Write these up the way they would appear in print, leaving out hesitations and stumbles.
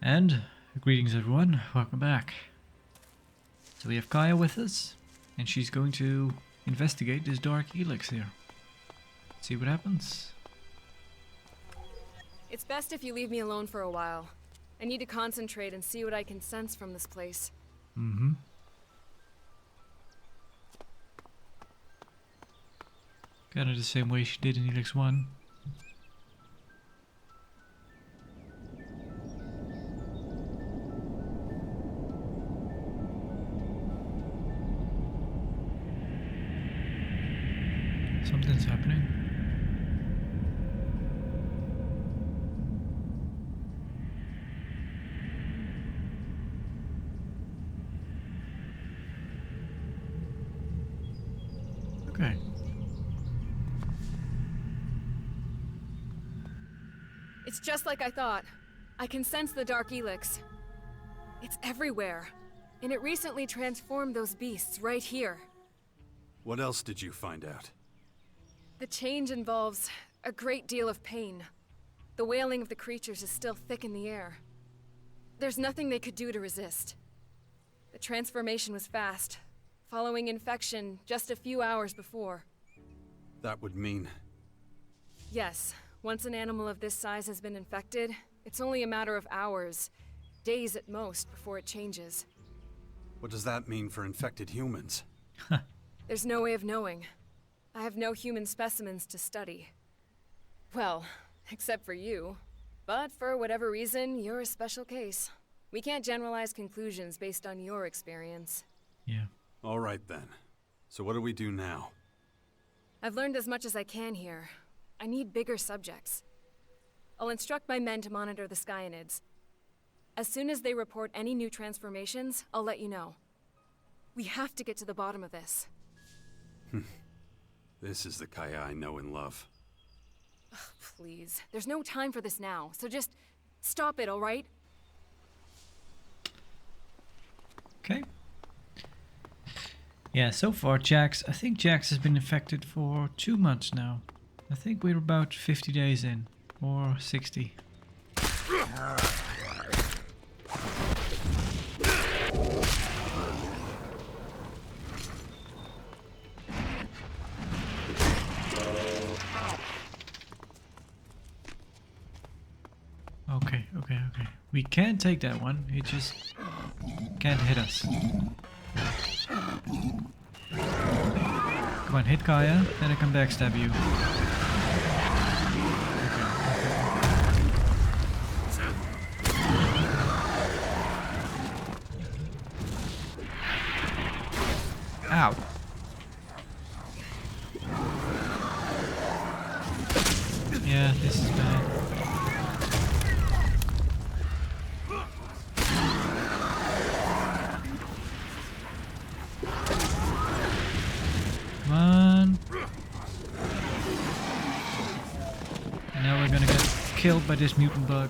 And greetings everyone, welcome back. So we have Kaya with us, and she's going to investigate this dark ELEX here. See what happens. It's best if you leave me alone for a while. I need to concentrate and see what I can sense from this place. Mm-hmm. Kinda the same way she did in ELEX I. Something's happening. Okay. It's just like I thought. I can sense the dark ELEX. It's everywhere. And it recently transformed those beasts right here. What else did you find out? The change involves a great deal of pain. The wailing of the creatures is still thick in the air. There's nothing they could do to resist. The transformation was fast, following infection just a few hours before. That would mean... Yes, once an animal of this size has been infected, it's only a matter of hours, days at most, before it changes. What does that mean for infected humans? There's no way of knowing. I have no human specimens to study. Well, except for you. But for whatever reason, you're a special case. We can't generalize conclusions based on your experience. Yeah. All right then. So what do we do now? I've learned as much as I can here. I need bigger subjects. I'll instruct my men to monitor the Skyanids. As soon as they report any new transformations, I'll let you know. We have to get to the bottom of this. This is the Kaya I know and love. Ugh, please. There's no time for this now, so just stop it, all right? Okay. Yeah, so far I think Jax has been infected for 2 months now. I think we're about 50 days in, or 60. Okay. We can take that one, it just can't hit us. Come on, hit Kaya, then I can backstab you. Ow. Yeah, this is bad. Come on. And now we're gonna get killed by this mutant bug.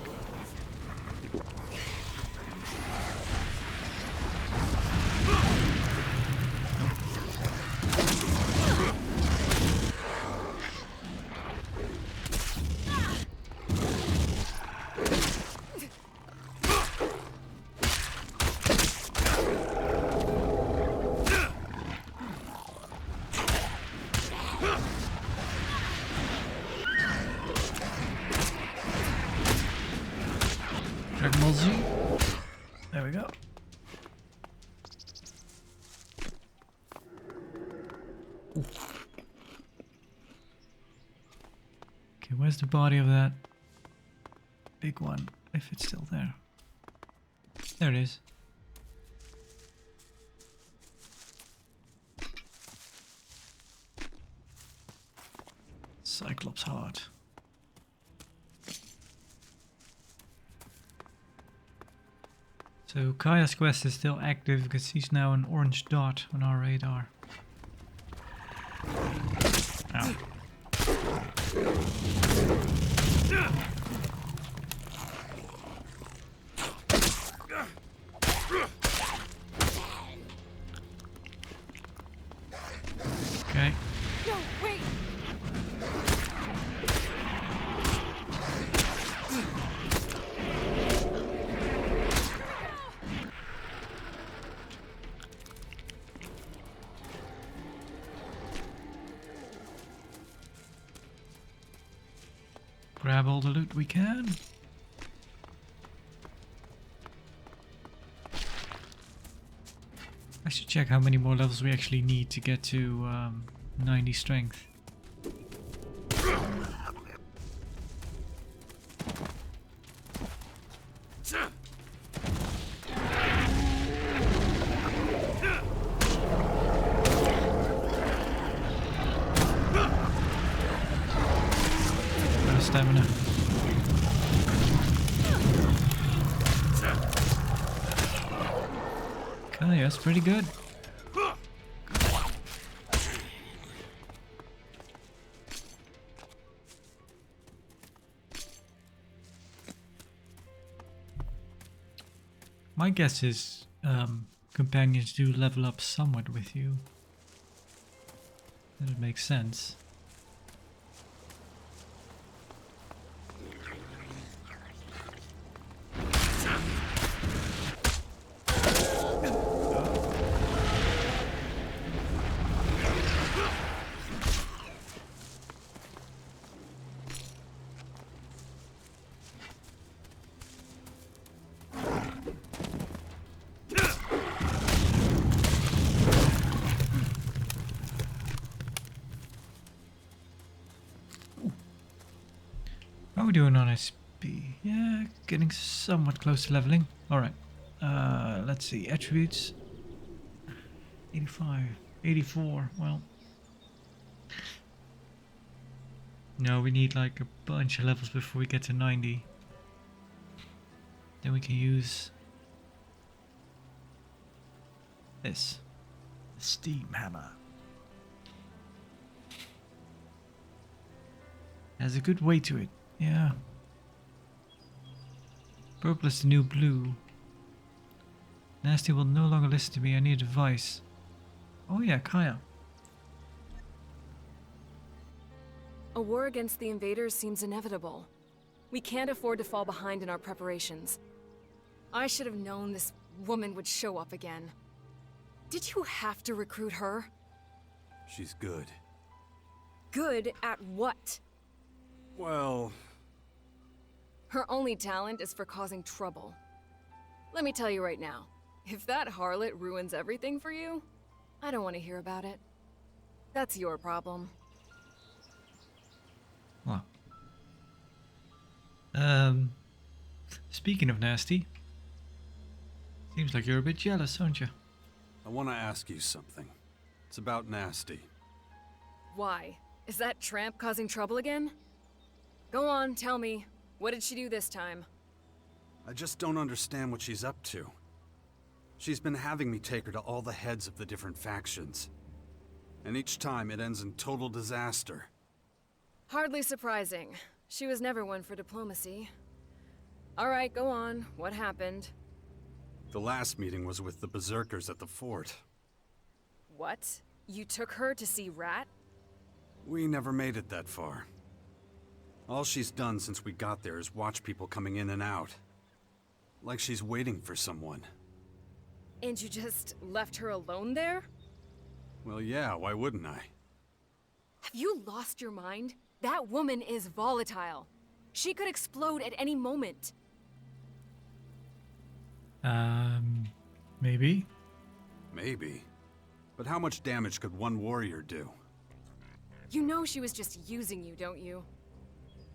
There we go. Ooh. Okay, where's the body of that big one? If it's still there. There it is. Cyclops heart. So Kaya's quest is still active because he's now an orange dot on our radar. Ow. Okay. No, wait! grab all the loot we can. I should check how many more levels we actually need to get to 90 strength. Stamina. Okay, that's pretty good. My guess is companions do level up somewhat with you. That would make sense. How are we doing on SP? Yeah, getting somewhat close to leveling. Alright. Let's see. Attributes. 85. 84. Well. No, we need like a bunch of levels before we get to 90. Then we can use this. The Steam Hammer. Has a good weight to it. Yeah. Purple is the new blue. Nasty will no longer listen to me. I need advice. Oh yeah, Kaya. A war against the invaders seems inevitable. We can't afford to fall behind in our preparations. I should have known this woman would show up again. Did you have to recruit her? She's good. Good at what? Well... Her only talent is for causing trouble. Let me tell you right now, if that harlot ruins everything for you, I don't want to hear about it. That's your problem. Well. Speaking of nasty, seems like you're a bit jealous, aren't you? I want to ask you something. It's about Nasty. Why? Is that tramp causing trouble again? Go on, tell me. What did she do this time? I just don't understand what she's up to. She's been having me take her to all the heads of the different factions. And each time it ends in total disaster. Hardly surprising. She was never one for diplomacy. Alright, go on. What happened? The last meeting was with the Berserkers at the fort. What? You took her to see Rat? We never made it that far. All she's done since we got there is watch people coming in and out. Like she's waiting for someone. And you just left her alone there? Well, yeah, why wouldn't I? Have you lost your mind? That woman is volatile. She could explode at any moment. Maybe? Maybe. But how much damage could one warrior do? You know she was just using you, don't you?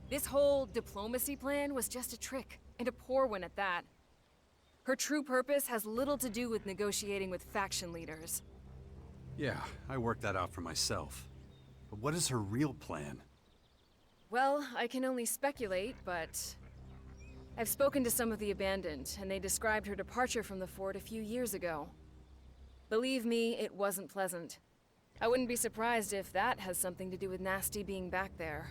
This whole diplomacy plan was just a trick, and a poor one at that. Her true purpose has little to do with negotiating with faction leaders. Yeah, I worked that out for myself. But what is her real plan? Well, I can only speculate, but... I've spoken to some of the Abandoned, and they described her departure from the fort a few years ago. Believe me, it wasn't pleasant. I wouldn't be surprised if that has something to do with Nasty being back there.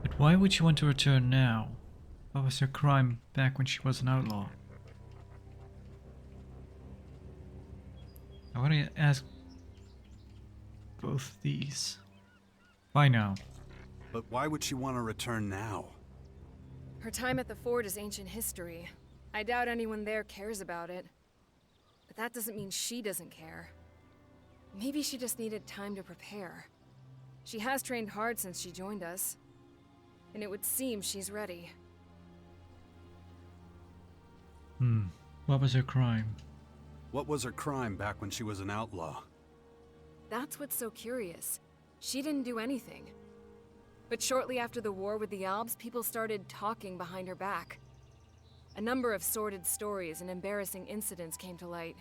But why would she want to return now? What was her crime back when she was an outlaw? I want to ask both these. Why now? But why would she want to return now? Her time at the fort is ancient history. I doubt anyone there cares about it. But that doesn't mean she doesn't care. Maybe she just needed time to prepare. She has trained hard since she joined us. and it would seem she's ready. What was her crime? What was her crime back when she was an outlaw? That's what's so curious. She didn't do anything. But shortly after the war with the Alps, people started talking behind her back. A number of sordid stories and embarrassing incidents came to light.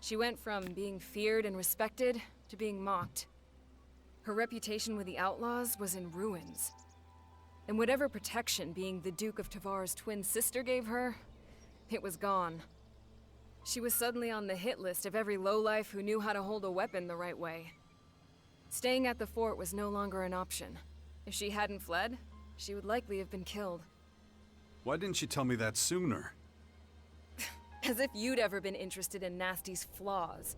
She went from being feared and respected to being mocked. Her reputation with the outlaws was in ruins. And whatever protection being the Duke of Tavar's twin sister gave her, it was gone. She was suddenly on the hit list of every lowlife who knew how to hold a weapon the right way. Staying at the fort was no longer an option. If she hadn't fled, she would likely have been killed. Why didn't you tell me that sooner? As if you'd ever been interested in Nasty's flaws.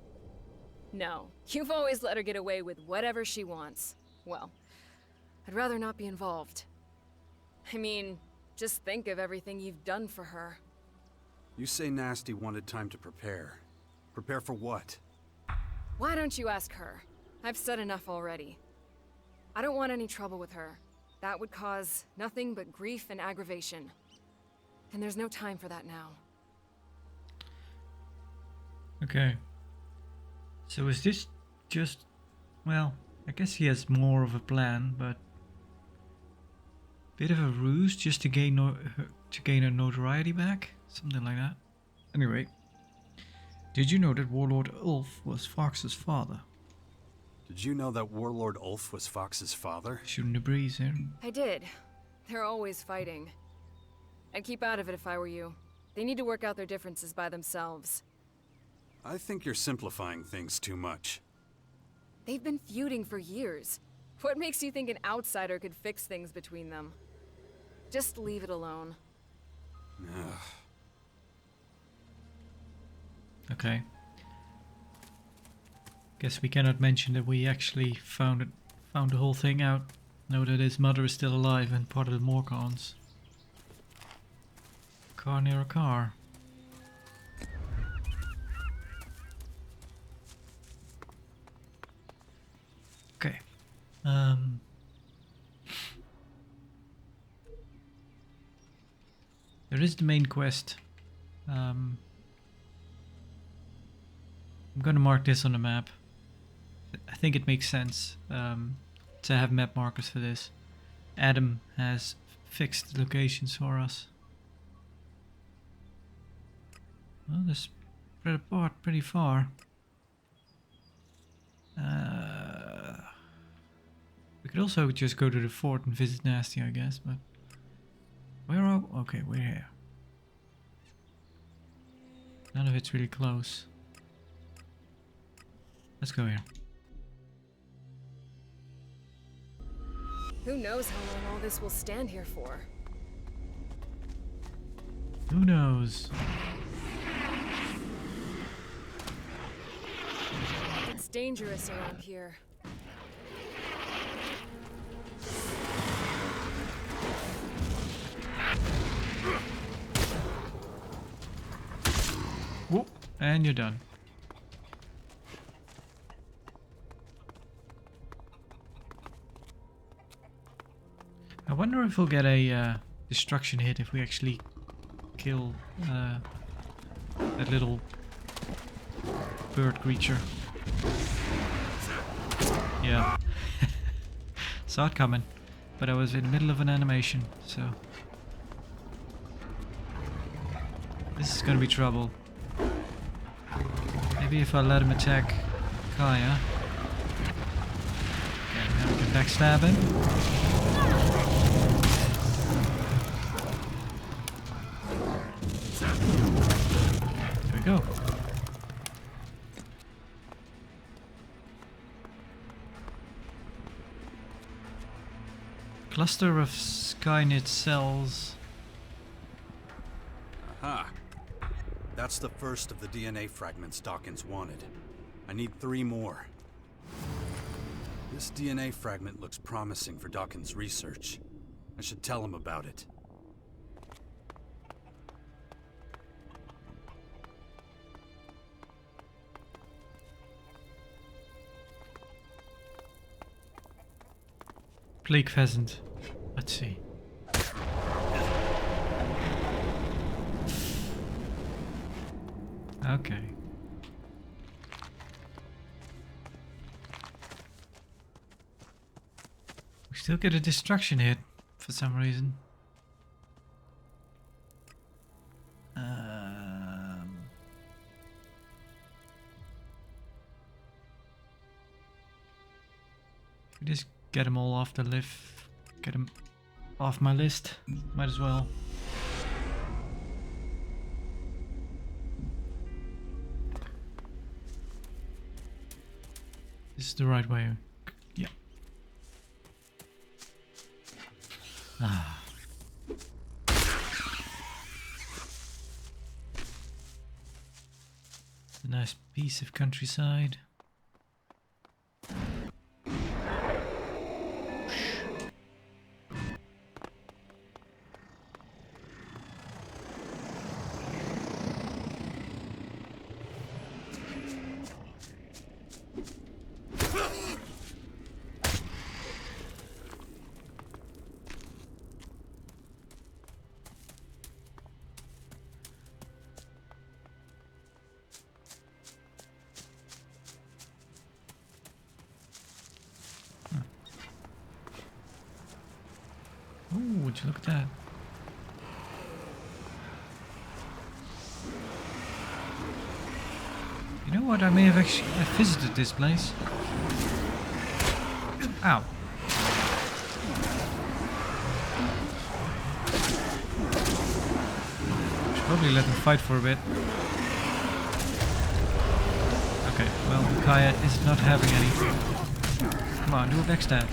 No, you've always let her get away with whatever she wants. Well, I'd rather not be involved. I mean, just think of everything you've done for her. You say Nasty wanted time to prepare. Prepare for what? Why don't you ask her? I've said enough already. I don't want any trouble with her. That would cause nothing but grief and aggravation. And there's no time for that now. Okay. So is this just... Well, I guess he has more of a plan, but... Bit of a ruse just to gain her notoriety back? Something like that. Anyway. Did you know that Warlord Ulf was Fox's father? Did you know that Warlord Ulf was Fox's father? Shooting the breeze here. I did. They're always fighting. I'd keep out of it if I were you. They need to work out their differences by themselves. I think you're simplifying things too much. They've been feuding for years. What makes you think an outsider could fix things between them? Just leave it alone. Ugh. Okay. Guess we cannot mention that we actually found the whole thing out. Know that his mother is still alive and part of the Morgons. Car near a car. Okay. There is the main quest. I'm gonna mark this on the map. I think it makes sense to have map markers for this. Adam has fixed locations for us. Well, they're spread apart pretty far. We could also just go to the fort and visit Nasty, I guess, but... Where are... Okay, we're here. None of it's really close. Let's go here. Who knows how long all this will stand here for? Who knows? It's dangerous around here. Whoop, and you're done. I wonder if we'll get a destruction hit if we actually kill that little bird creature. Yeah. Saw it coming, but I was in the middle of an animation, so... This is gonna be trouble. Maybe if I let him attack Kaya. Okay, now we can backstab him. There we go. Cluster of Skynet cells. Aha. That's the first of the DNA fragments Dawkins wanted. I need 3 more. This DNA fragment looks promising for Dawkins' research. I should tell him about it. Plague pheasant. A Let's see. Okay. We still get a destruction hit for some reason. We just get them all off the list. Get them off my list. Might as well. This is the right way. Yeah. Ah. A nice piece of countryside. Oh, would you look at that? You know what? I may have actually visited this place. Ow. Should probably let them fight for a bit. Okay, well, Kaya is not having any. Come on, do a backstab.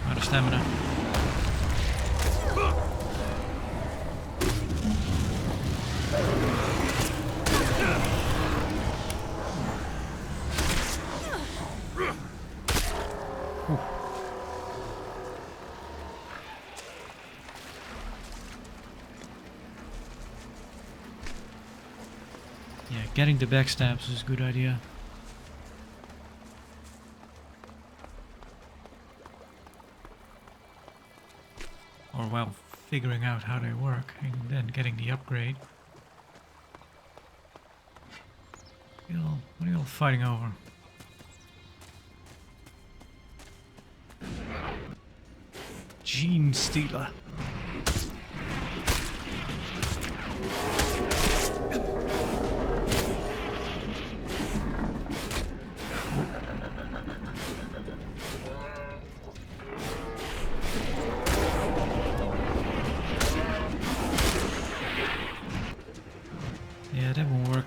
Out of stamina. Yeah, getting the backstabs is a good idea. Or well, figuring out how they work and then getting the upgrade. What are you all fighting over? Gene Stealer. Yeah, that won't work.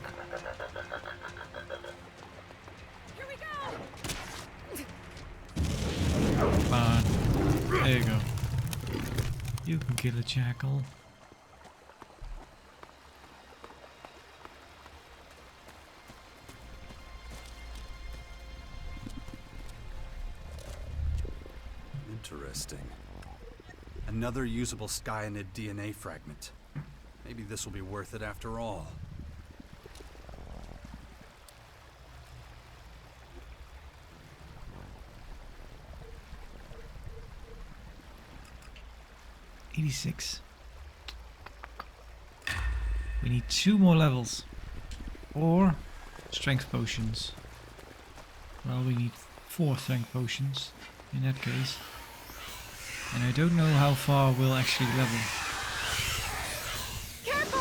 Here we go. Come on. There you go. You can kill a jackal. Interesting. Another usable Skyanid DNA fragment. Maybe this will be worth it after all. '86. We need 2 more levels. Or strength potions. Well, we need 4 strength potions in that case. And I don't know how far we'll actually level. Careful!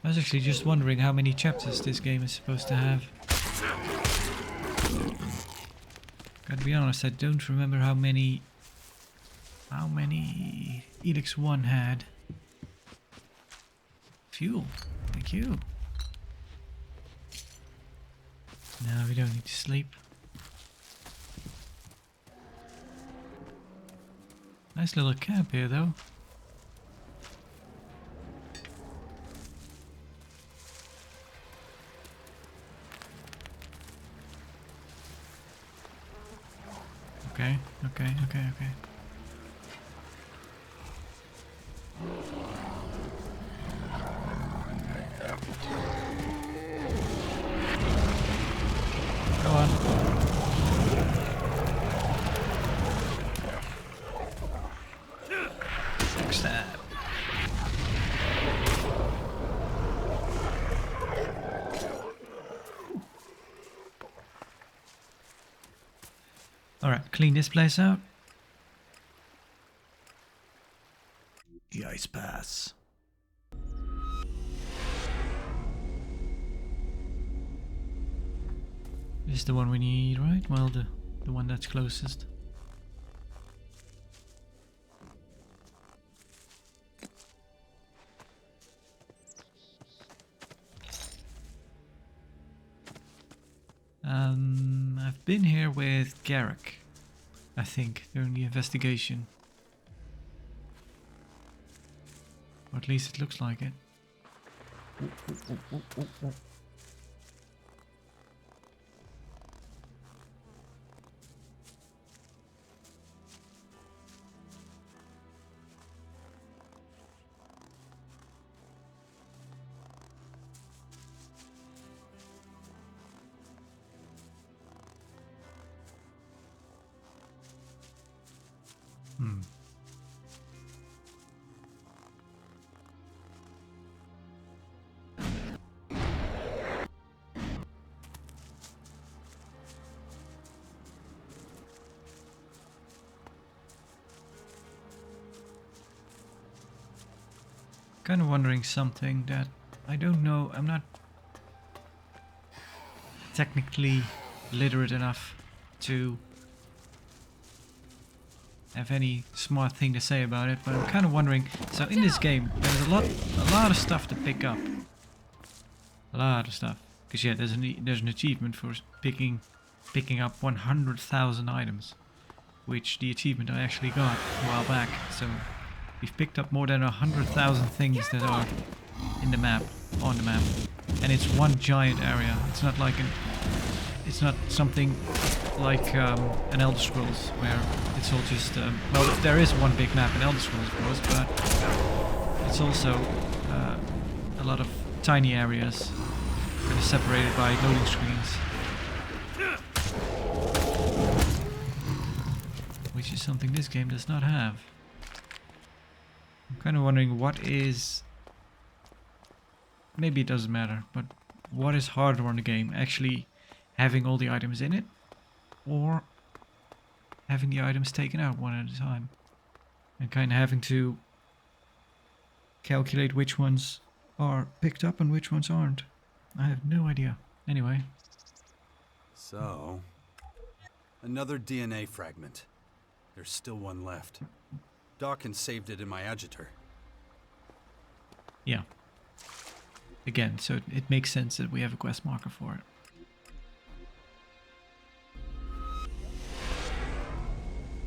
I was actually just wondering how many chapters this game is supposed to have. Gotta be honest, I don't remember how many ELEX I had. Fuel, thank you. No, we don't need to sleep. Nice little camp here though. Okay, okay, okay, okay. Go on. Backstab. Alright, clean this place out. The ice pass. This is the one we need, right? Well, the one that's closest. I've been here with Garrick, I think, during the investigation. Or at least it looks like it. Kind of wondering something that I don't know. I'm not technically literate enough to have any smart thing to say about it, but I'm kind of wondering. So in this game, there's a lot of stuff to pick up. A lot of stuff. Because yeah, there's an achievement for picking up 100,000 items, which the achievement I actually got a while back. So we've picked up more than 100,000 things that are in the map, on the map, and it's one giant area. It's not like it's not something like an Elder Scrolls where it's all just well, there is one big map in Elder Scrolls, of course, but it's also a lot of tiny areas that are separated by loading screens, which is something this game does not have. I'm kind of wondering what is... Maybe it doesn't matter, but what is harder on the game? Actually having all the items in it, or having the items taken out one at a time? And kind of having to calculate which ones are picked up and which ones aren't. I have no idea. Anyway. So, another DNA fragment. There's still one left. Dawkins saved it in my agitator. Yeah. Again, so it makes sense that we have a quest marker for it.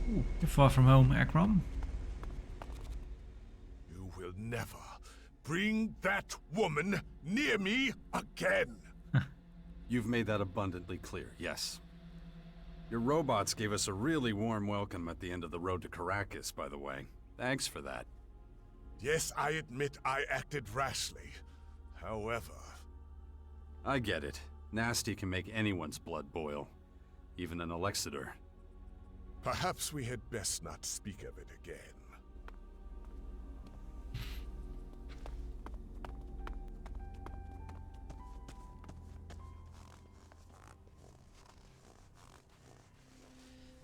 Ooh, you're far from home, Akram. You will never bring that woman near me again. You've made that abundantly clear, yes. Your robots gave us a really warm welcome at the end of the road to Caracas, by the way. Thanks for that. Yes, I admit I acted rashly. However... I get it. Nasty can make anyone's blood boil. Even an Elexidor. Perhaps we had best not speak of it again.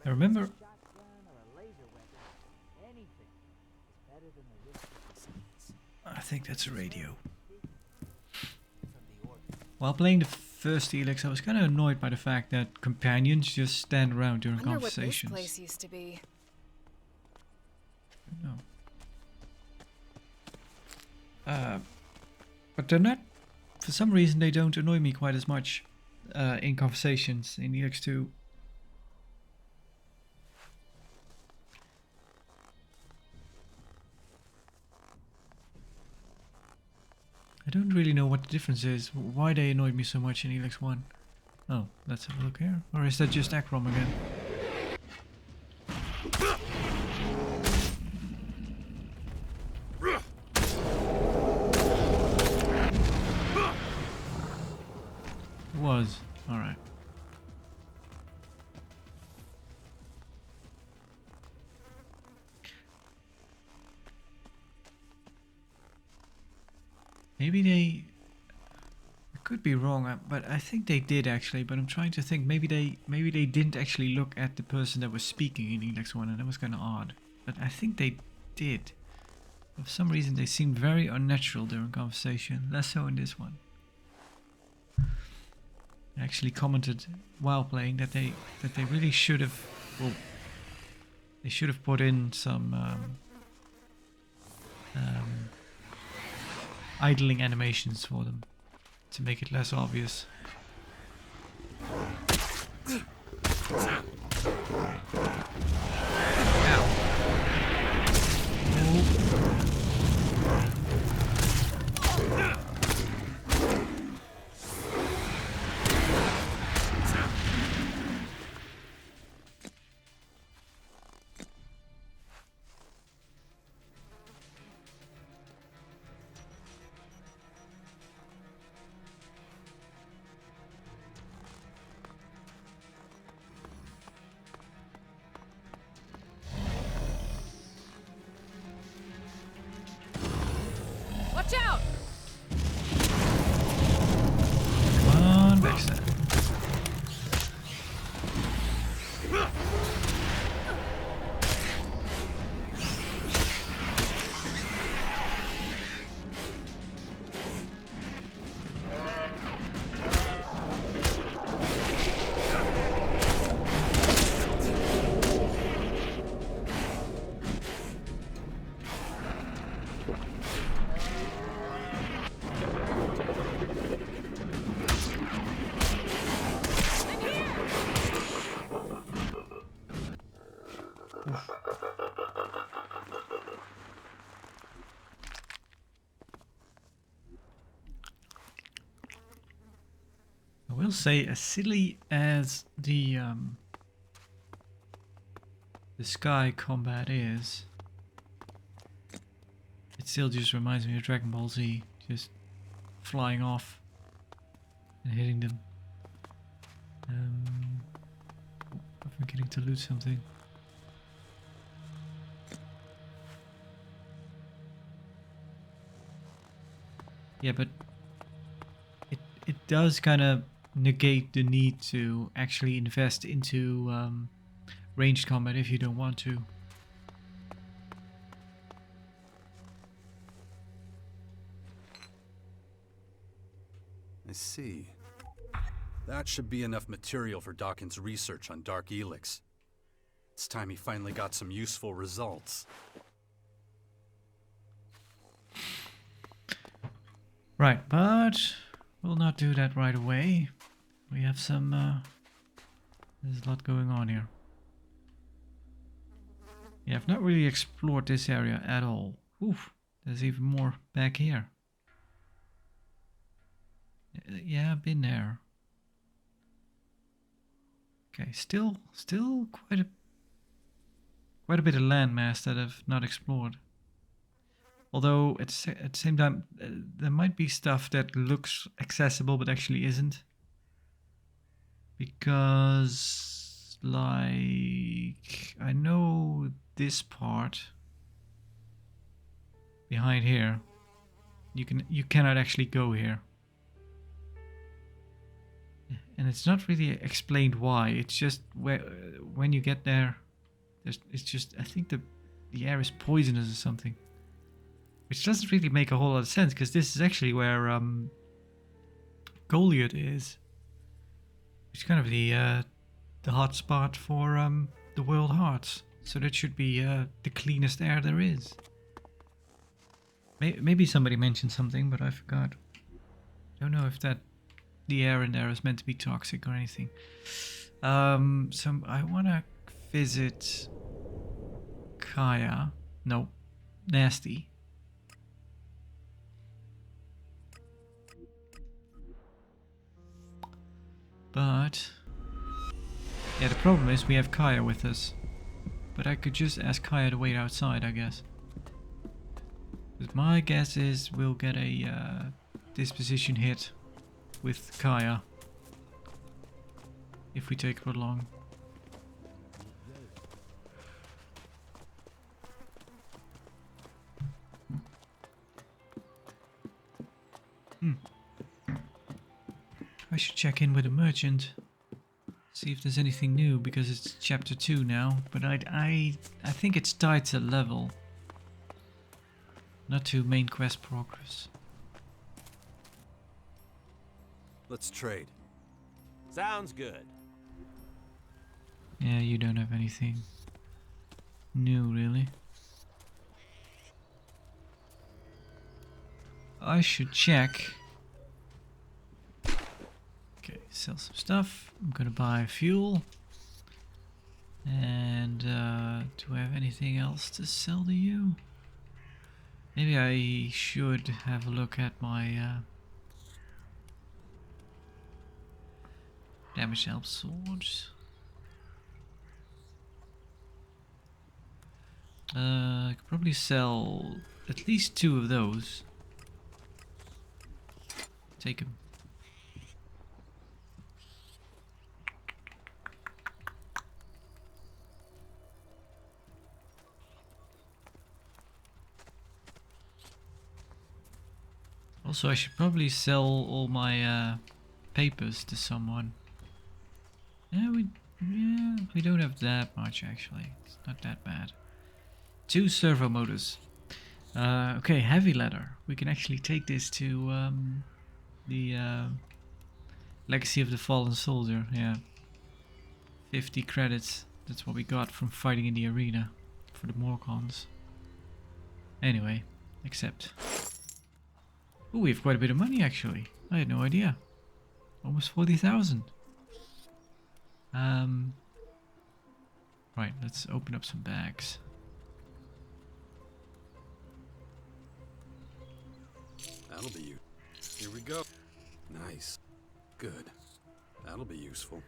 I remember... I think that's a radio. While playing the first ELEX, I was kind of annoyed by the fact that companions just stand around during conversations. What this place used to be. No. But they're not... For some reason, they don't annoy me quite as much in conversations in ELEX II. I don't really know what the difference is, why they annoyed me so much in ELEX 1. Oh, let's have a look here. Or is that just Akram again? It was. Alright. Maybe they... I could be wrong, but I think they did actually. But I'm trying to think. Maybe they didn't actually look at the person that was speaking in ELEX 1, and that was kind of odd. But I think they did. For some reason, they seemed very unnatural during conversation. Less so in this one. I actually commented while playing that they really should have. Well, they should have put in some idling animations for them to make it less obvious. Ow. Watch out! Come on, backside. I will say, as silly as the sky combat is, it still just reminds me of Dragon Ball Z, just flying off and hitting them. I'm forgetting to loot something. Yeah, but it does kind of negate the need to actually invest into ranged combat if you don't want to. I see. That should be enough material for Dawkins' research on Dark ELEX. It's time he finally got some useful results. Right, but we'll not do that right away. We have some... there's a lot going on here. Yeah, I've not really explored this area at all. Oof, there's even more back here. Yeah, I've been there. Okay, still quite a bit of landmass that I've not explored. Although at the same time, there might be stuff that looks accessible but actually isn't. Because, like, I know this part behind here, you cannot actually go here. And it's not really explained why. It's just when you get there, it's just, I think the air is poisonous or something. Which doesn't really make a whole lot of sense, because this is actually where Goliath is. It's kind of the hot spot for the world hearts. So that should be the cleanest air there is. Maybe somebody mentioned something, but I forgot. Don't know if the air in there is meant to be toxic or anything. So I want to visit Kaya. No, Nasty. But yeah, the problem is we have Kaya with us. But I could just ask Kaya to wait outside, I guess. But my guess is we'll get a disposition hit with Kaya if we take for long. I should check in with the merchant, see if there's anything new, because it's chapter 2 now. But I think it's tied to level, not to main quest progress. Let's trade. Sounds good. Yeah, you don't have anything new, really. I should check. Okay, sell some stuff. I'm gonna buy fuel. And do I have anything else to sell to you? Maybe I should have a look at my damage help swords. I could probably sell at least 2 of those. Take them. Also, I should probably sell all my papers to someone. Yeah, we don't have that much actually. It's not that bad. 2 servo motors. Okay, heavy leather. We can actually take this to the Legacy of the Fallen Soldier. Yeah, 50 credits. That's what we got from fighting in the arena for the Morcons. Anyway, accept. Ooh, we have quite a bit of money actually. I had no idea. Almost 40,000. Right, let's open up some bags. That'll be you. Here we go. Nice. Good. That'll be useful.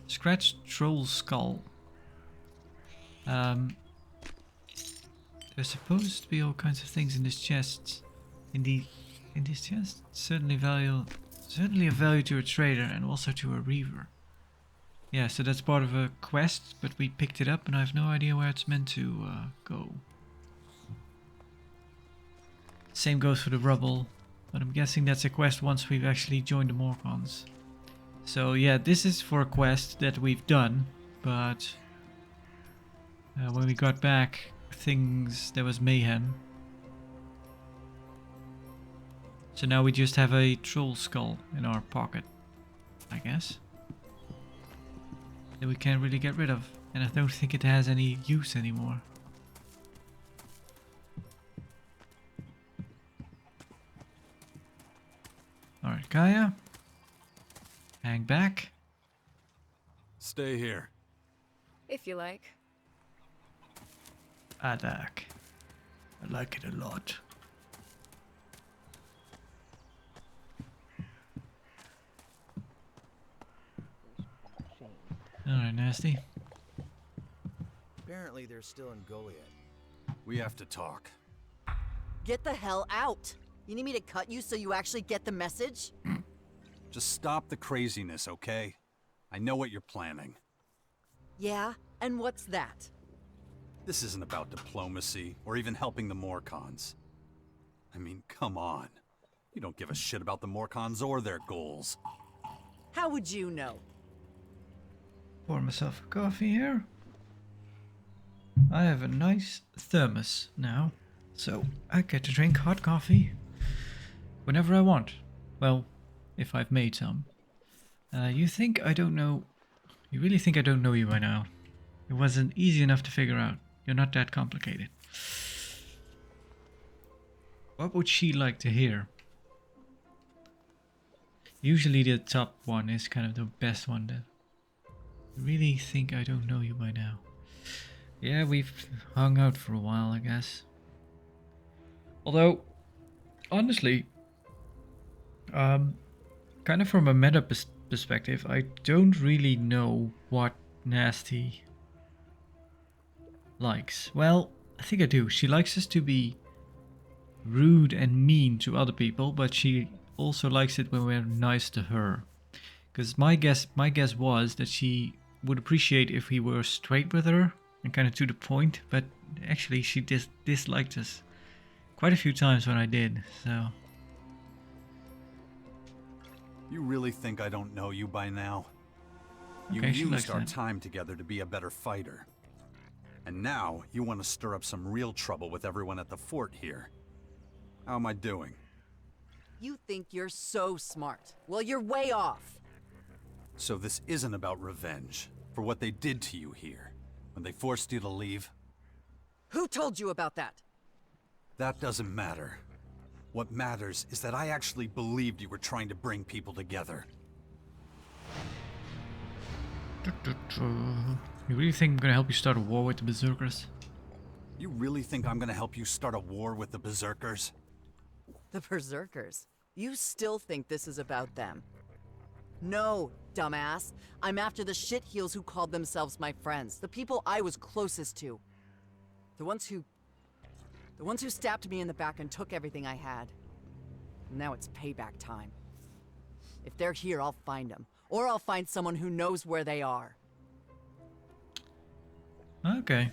Scratched troll skull. There's supposed to be all kinds of things in this chest. In this chest, certainly of value to a trader and also to a reaver. Yeah, so that's part of a quest, but we picked it up and I have no idea where it's meant to go. Same goes for the rubble, but I'm guessing that's a quest once we've actually joined the Morcons. So yeah, this is for a quest that we've done, but when we got back, there was mayhem. So now we just have a troll skull in our pocket, I guess. That we can't really get rid of, and I don't think it has any use anymore. Alright, Kaya. Hang back. Stay here. If you like. Adak. I like it a lot. Alright, nasty. Apparently they're still in Goliath. We have to talk. Get the hell out! You need me to cut you so you actually get the message? Just stop the craziness, okay? I know what you're planning. Yeah? And what's that? This isn't about diplomacy or even helping the Morcons. I mean, come on. You don't give a shit about the Morcons or their goals. How would you know? Pour myself a coffee here. I have a nice thermos now, so I get to drink hot coffee whenever I want. Well, if I've made some. You think I don't know... You really think I don't know you by now? It wasn't easy enough to figure out. You're not that complicated. What would she like to hear? Usually the top one is kind of the best one. That you really think I don't know you by now? Yeah, we've hung out for a while, I guess. Although, honestly, kind of from a meta perspective, I don't really know what Nasty likes. Well, I think I do. She likes us to be rude and mean to other people, but she also likes it when we're nice to her. Because my guess was that she would appreciate if we were straight with her and kind of to the point, but actually she disliked us quite a few times when I did, so... You really think I don't know you by now? You Okay, she likes used our that. time together to be a better fighter. And now you want to stir up some real trouble with everyone at the fort here. How am I doing? You think you're so smart. Well, you're way off. So this isn't about revenge for what they did to you here, when they forced you to leave? Who told you about that? That doesn't matter. What matters is that I actually believed you were trying to bring people together. You really think I'm gonna help you start a war with the Berserkers? You really think I'm gonna help you start a war with the Berserkers? The Berserkers. You still think this is about them? No, dumbass. I'm after the shitheels who called themselves my friends. The people I was closest to. The ones who stabbed me in the back and took everything I had. Now it's payback time. If they're here, I'll find them. Or I'll find someone who knows where they are. Okay.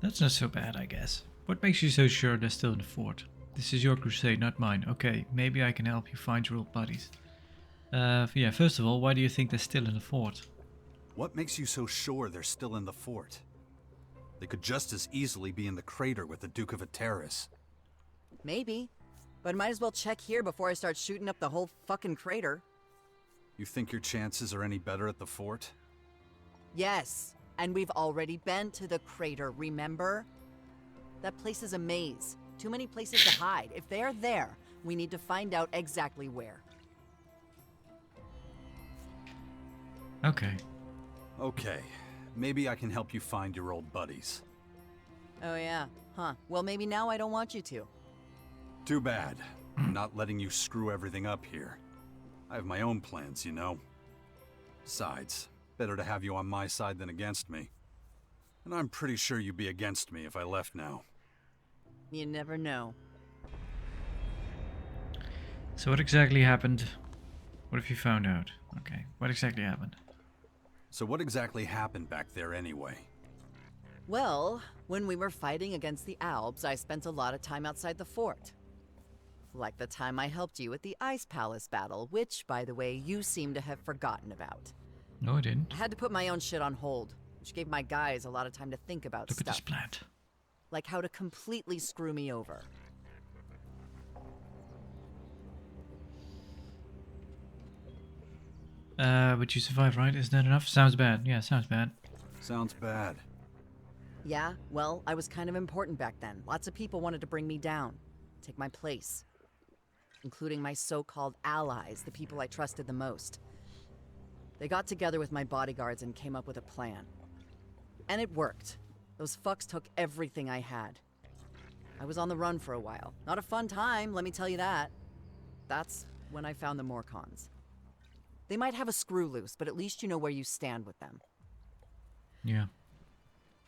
That's not so bad, I guess. What makes you so sure they're still in the fort? This is your crusade, not mine. Okay, maybe I can help you find your old buddies. Yeah, first of all, why do you think they're still in the fort? What makes you so sure they're still in the fort? They could just as easily be in the crater with the Duke of Ateris. Maybe. But might as well check here before I start shooting up the whole fucking crater. You think your chances are any better at the fort? Yes. And we've already been to the crater, remember? That place is a maze. Too many places to hide. If they're there, we need to find out exactly where. Okay. Okay. Maybe I can help you find your old buddies. Oh yeah, huh. Well, maybe now I don't want you to. Too bad. I'm not letting you screw everything up here. I have my own plans, you know. Besides, better to have you on my side than against me. And I'm pretty sure you'd be against me if I left now. You never know. So what exactly happened? What have you found out? Okay, what exactly happened? So what exactly happened back there anyway? Well, when we were fighting against the Albs, I spent a lot of time outside the fort. Like the time I helped you with the Ice Palace battle, which, by the way, you seem to have forgotten about. No, I didn't. I had to put my own shit on hold, which gave my guys a lot of time to think about Look at stuff. this plant. Like how to completely screw me over. But you survived, right? Isn't that enough? Sounds bad. Yeah, sounds bad. Sounds bad. Yeah, well, I was kind of important back then. Lots of people wanted to bring me down, take my place. Including my so-called allies, the people I trusted the most. They got together with my bodyguards and came up with a plan. And it worked. Those fucks took everything I had. I was on the run for a while. Not a fun time, let me tell you that. That's when I found the Morcons. They might have a screw loose, but at least you know where you stand with them. Yeah.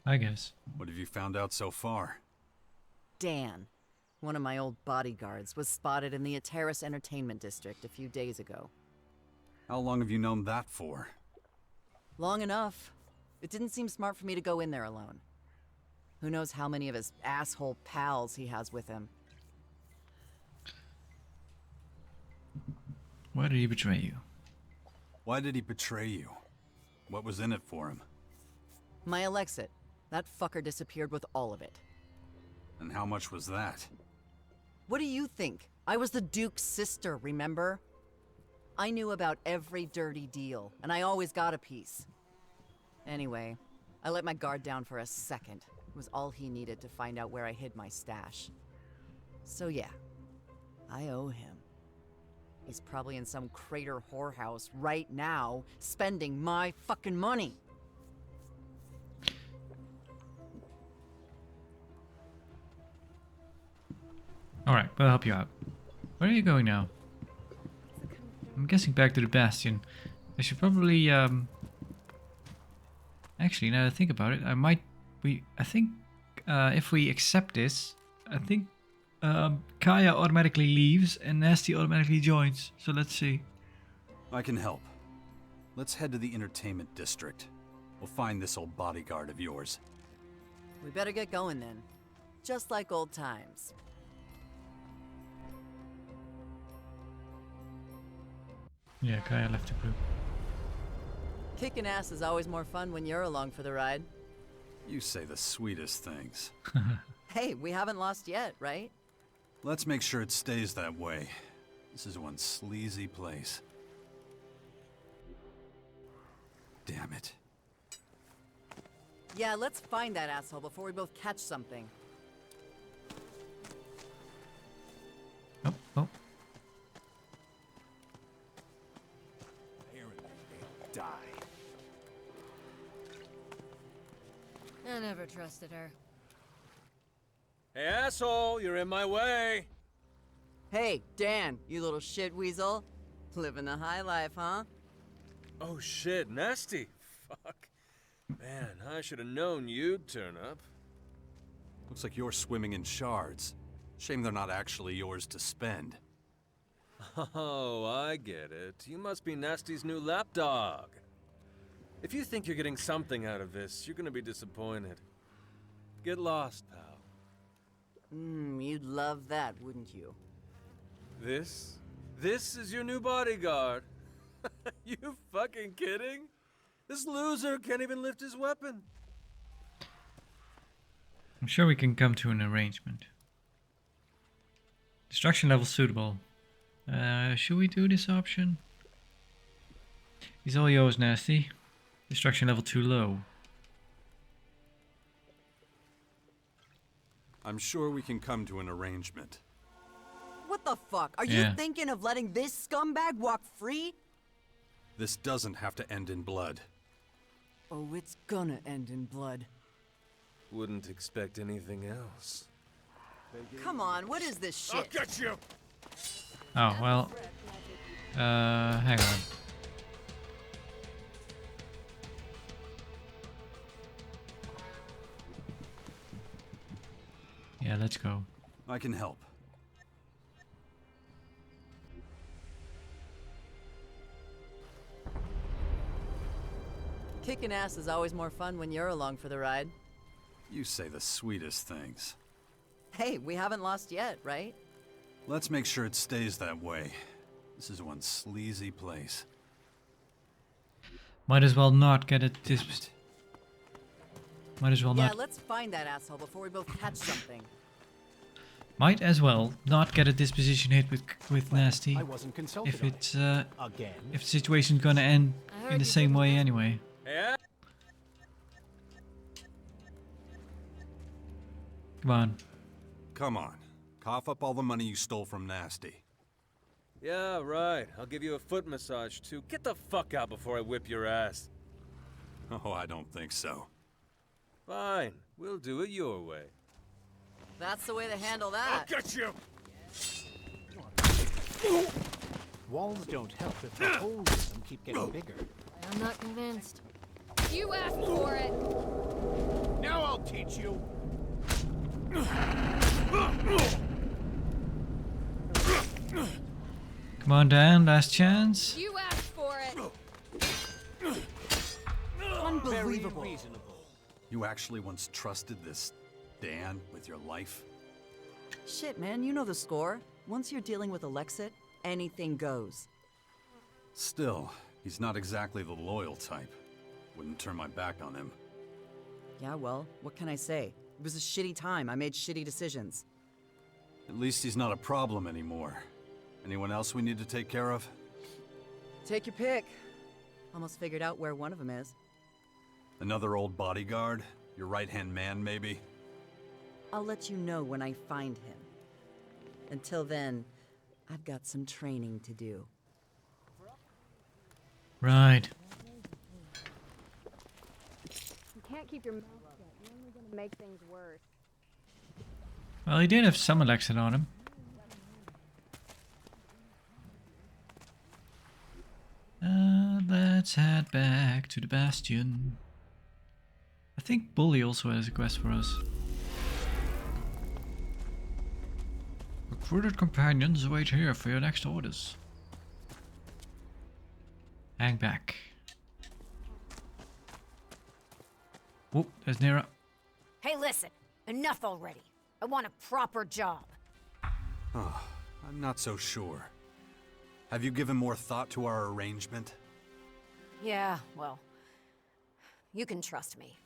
I guess. What have you found out so far? Dan, one of my old bodyguards, was spotted in the Ateris Entertainment District a few days ago. How long have you known that for? Long enough. It didn't seem smart for me to go in there alone. Who knows how many of his asshole pals he has with him. Why did he betray you? Why did he betray you? What was in it for him? My Elexit. That fucker disappeared with all of it. And how much was that? What do you think? I was the Duke's sister, remember? I knew about every dirty deal, and I always got a piece. Anyway, I let my guard down for a second. It was all he needed to find out where I hid my stash. So yeah, I owe him. He's probably in some crater whorehouse right now, spending my fucking money. Alright, we'll help you out. Where are you going now? I'm guessing back to the Bastion. I should probably, actually, now that I think about it, I think, if we accept this, I think Kaya automatically leaves and Nasty automatically joins. So let's see. I can help. Let's head to the entertainment district. We'll find this old bodyguard of yours. We better get going then. Just like old times. Yeah, Kaya left the group. Kicking ass is always more fun when you're along for the ride. You say the sweetest things. Hey, we haven't lost yet, right? Let's make sure it stays that way. This is one sleazy place. Damn it. Yeah, let's find that asshole before we both catch something. Oh, oh. Apparently they die. I never trusted her. Hey, asshole, you're in my way. Hey, Dan, you little shit weasel. Living the high life, huh? Oh shit, Nasty. Fuck. Man, I should have known you'd turn up. Looks like you're swimming in shards. Shame they're not actually yours to spend. Oh, I get it. You must be Nasty's new lapdog. If you think you're getting something out of this, you're gonna be disappointed. Get lost, pal. You'd love that, wouldn't you? This is your new bodyguard. You fucking kidding? This loser can't even lift his weapon. I'm sure we can come to an arrangement. Destruction level suitable. Should we do this option? He's all yours, Nasty. Destruction level too low. I'm sure we can come to an arrangement. What the fuck? Are Yeah. you thinking of letting this scumbag walk free? This doesn't have to end in blood. Oh, it's gonna end in blood. Wouldn't expect anything else. Come on, what is this I'll shit? get you! Oh, well. Hang on. Yeah, let's go. I can help. Kicking ass is always more fun when you're along for the ride. You say the sweetest things. Hey, we haven't lost yet, right? Let's make sure it stays that way. This is one sleazy place. Might as well not get it this. Might as well Yeah, not. let's find that asshole before we both catch something. Might as well not get a disposition hit with Nasty. I wasn't consulted If on it's it. Again. if the situation's gonna end I heard in the you same did way that. anyway. Yeah? Come on. Come on. Cough up all the money you stole from Nasty. Yeah, right. I'll give you a foot massage too. Get the fuck out before I whip your ass. Oh, I don't think so. Fine. We'll do it your way. That's the way to handle I'll that. get you! Walls don't help if the holes in them keep getting bigger. I'm not convinced. You asked for it! Now I'll teach you! Come on, Dan. Last chance. You asked for it! Unbelievable. Very reasonable. You actually once trusted this Dan with your life? Shit, man, you know the score. Once you're dealing with Alexit, anything goes. Still, he's not exactly the loyal type. Wouldn't turn my back on him. Yeah, well, what can I say? It was a shitty time. I made shitty decisions. At least he's not a problem anymore. Anyone else we need to take care of? Take your pick. Almost figured out where one of them is. Another old bodyguard? Your right-hand man, maybe? I'll let you know when I find him. Until then, I've got some training to do. Right. You can't keep your mouth shut. You're only gonna make things worse. Well, he did have some Alexit on him. Let's head back to the Bastion. I think Bully also has a quest for us. Recruited companions await here for your next orders. Hang back. Whoop, there's Nira. Hey, listen. Enough already. I want a proper job. Oh, I'm not so sure. Have you given more thought to our arrangement? Yeah, well, you can trust me.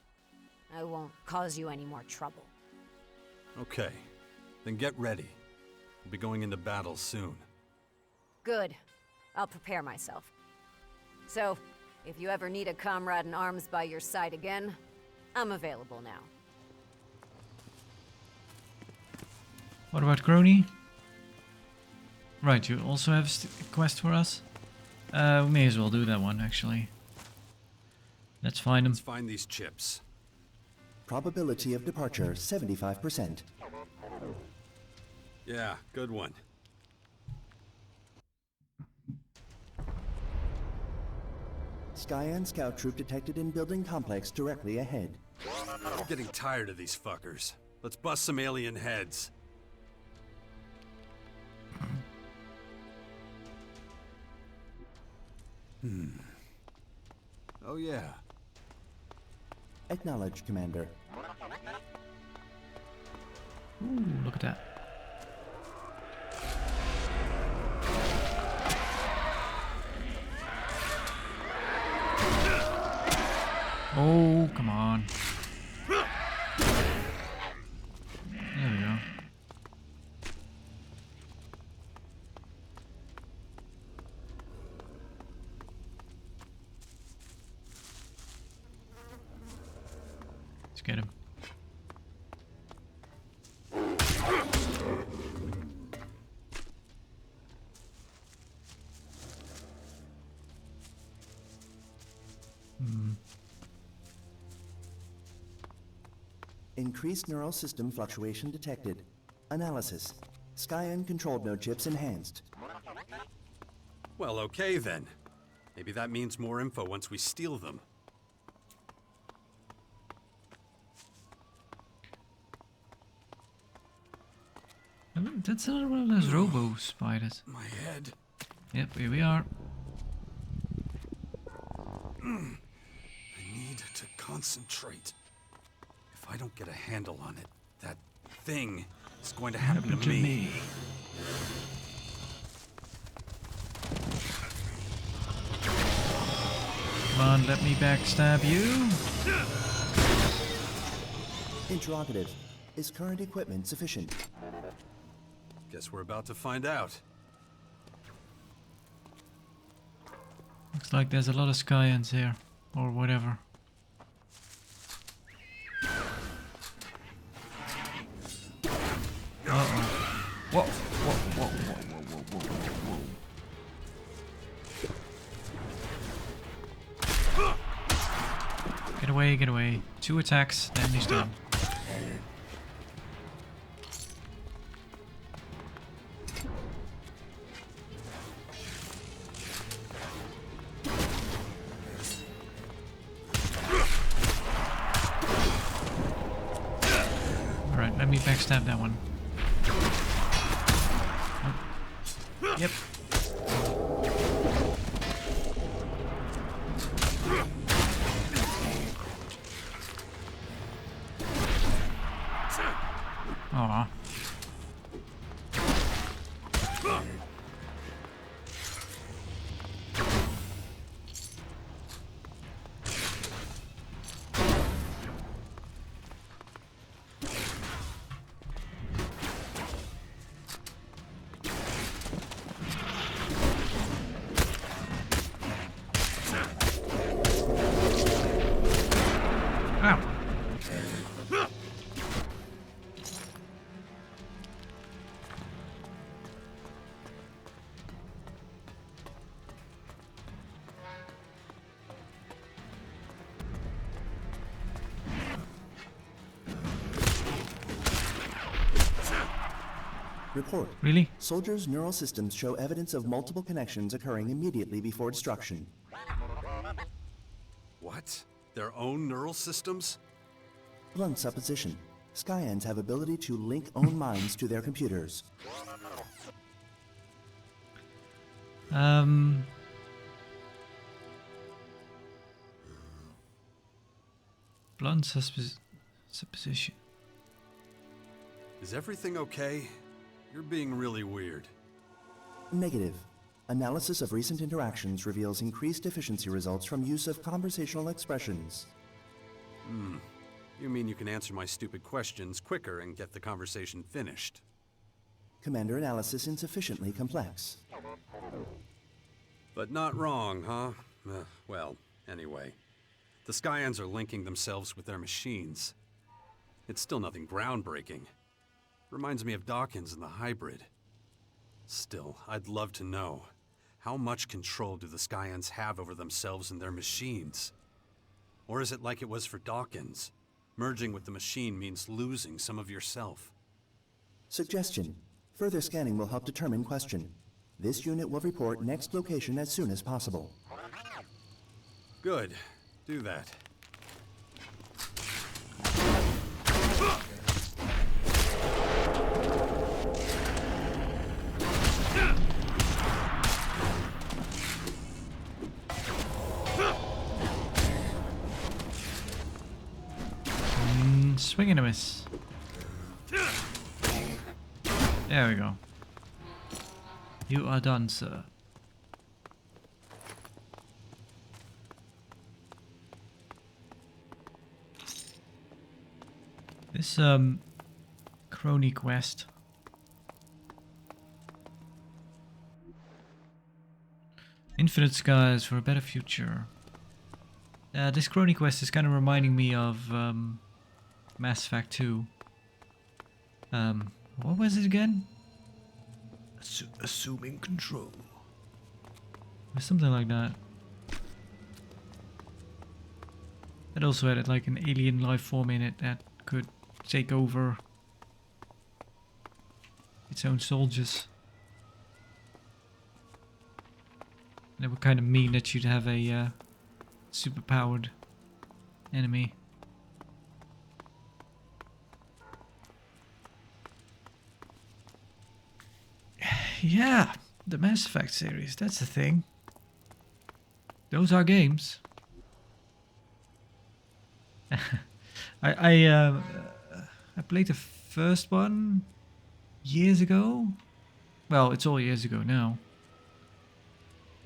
I won't cause you any more trouble. Okay, then get ready. We'll be going into battle soon. Good. I'll prepare myself. So, if you ever need a comrade in arms by your side again, I'm available now. What about Crony? Right, you also have a quest for us? We may as well do that one, actually. Let's find them. Let's find these chips. Probability of departure 75%. Yeah, good one. Skyan scout troop detected in building complex directly ahead. I'm getting tired of these fuckers. Let's bust some alien heads. Oh yeah. Acknowledged, Commander. Ooh, look at that. Oh, come on. There we go. Let's get him. Increased neural system fluctuation detected. Analysis. Skyan controlled node chips enhanced. Well, okay then. Maybe that means more info once we steal them. That's another one of those robo spiders. My head. Yep, here we are. I need to concentrate. If I don't get a handle on it, that thing is going to happen to me. Come on, let me backstab you. Interrogative. Is current equipment sufficient? Guess we're about to find out. Looks like there's a lot of Skyans here, or whatever. Uh-oh. Whoa, whoa, whoa, whoa, whoa, whoa, whoa, whoa. Get away, get away. 2 attacks, then he's done. Alright, let me backstab that one. Oh. Yep. Aw. Ow. Report. Really? Soldiers' neural systems show evidence of multiple connections occurring immediately before destruction. What? Their own neural systems? Blunt supposition. Skyans have ability to link own minds to their computers. Blunt supposition. Is everything okay? You're being really weird. Negative. Analysis of recent interactions reveals increased efficiency results from use of conversational expressions. You mean you can answer my stupid questions quicker and get the conversation finished? Commander analysis insufficiently complex. But not wrong, huh? Well, anyway. The Skyans are linking themselves with their machines. It's still nothing groundbreaking. Reminds me of Dawkins and the hybrid. Still, I'd love to know. How much control do the Skyans have over themselves and their machines? Or is it like it was for Dawkins? Merging with the machine means losing some of yourself. Suggestion. Further scanning will help determine question. This unit will report next location as soon as possible. Good. Do that. Swing and a miss. There we go. You are done, sir. This crony quest. Infinite skies for a better future. This crony quest is kind of reminding me of Mass Effect 2. What was it again? Assuming control. Or something like that. It also had like an alien life form in it that could take over its own soldiers. And it would kind of mean that you'd have a superpowered enemy. Yeah, the Mass Effect series, that's the thing. Those are games. I played the first one years ago. Well, it's all years ago now.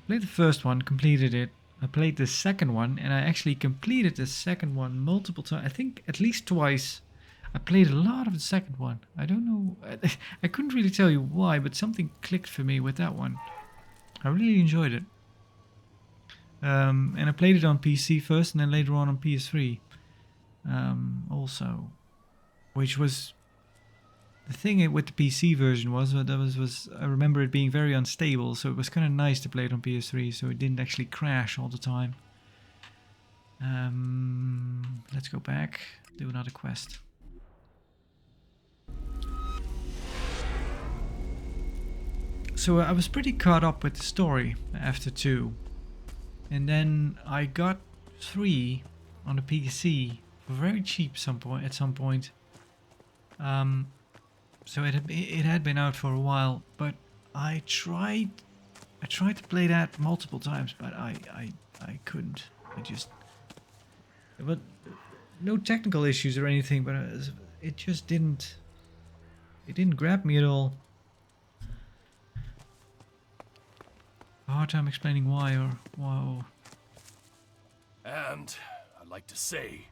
Played the first one, completed it. I played the second one, and I actually completed the second one multiple times. I think at least twice. I played a lot of the second one. I don't know. I couldn't really tell you why, but something clicked for me with that one. I really enjoyed it. And I played it on PC first, and then later on PS3. Also, which was the thing with the PC version was I remember it being very unstable, so it was kind of nice to play it on PS3, so it didn't actually crash all the time. Let's go back, do another quest. So I was pretty caught up with the story after 2, and then I got 3 on the PC for very cheap at some point. So it had been out for a while, but I tried to play that multiple times, but I couldn't. But no technical issues or anything, but it just didn't grab me at all. A hard time explaining why or wow. And I'd like to say,